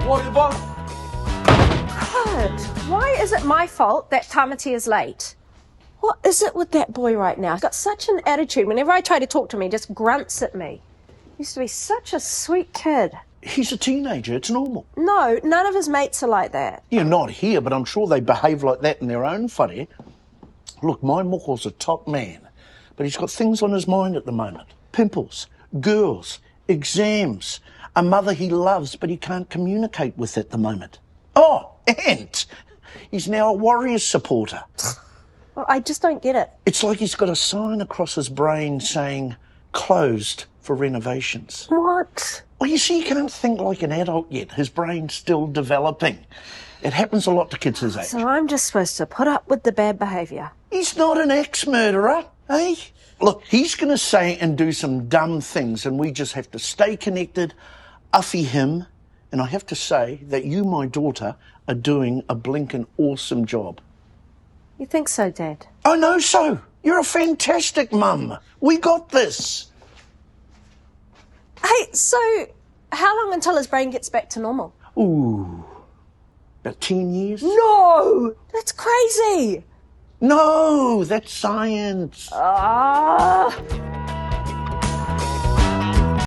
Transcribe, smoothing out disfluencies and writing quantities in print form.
Whatever. God, why is it my fault that Tamati is late? What is it with that boy right now? He's got such an attitude. Whenever I try to talk to him, he just grunts at me. He used to be such a sweet kid. He's a teenager, it's normal. No, none of his mates are like that. Yeah, not here, but I'm sure they behave like that in their own whare. Look, my moko's a top man, but he's got things on his mind at the moment. Pimples, girls, exams, a mother he loves but he can't communicate with at the moment. Oh, and he's now a Warriors supporter. Well, I just don't get it. It's like he's got a sign across his brain saying, closed for renovations. What? Well, you see, he can't think like an adult yet. His brain's still developing. It happens a lot to kids his age. So I'm just supposed to put up with the bad behaviour? He's not an ex-murderer, eh? Look, he's going to say and do some dumb things and we just have to stay connected, uffy him, and I have to say that you, my daughter, are doing a blinking awesome job. You think so, Dad? I know so. You're a fantastic mum. We got this. Hey, so how long until his brain gets back to normal? Ooh, about 10 years? No! That's crazy! No, that's science. Ah!